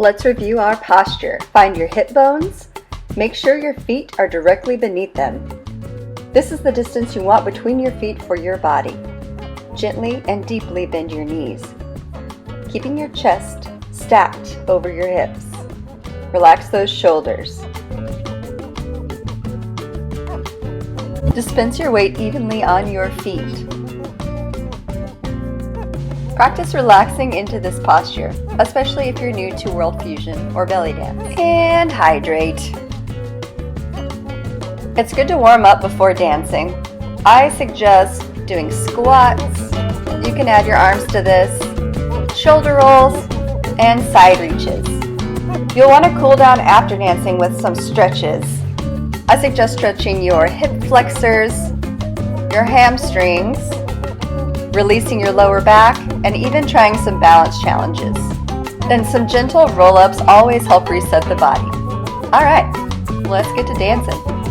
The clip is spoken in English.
Let's review our posture. Find your hip bones. Make sure your feet are directly beneath them. This is the distance you want between your feet for your body. Gently and deeply bend your knees, keeping your chest stacked over your hips. Relax those shoulders. Dispense your weight evenly on your feet. Practice relaxing into this posture, especially if you're new to World Fusion or belly dance. And hydrate. It's good to warm up before dancing. I suggest doing squats. You can add your arms to this, shoulder rolls, and side reaches. You'll want to cool down after dancing with some stretches. I suggest stretching your hip flexors, your hamstrings, releasing your lower back, and even trying some balance challenges. Then some gentle roll-ups always help reset the body. All right, let's get to dancing.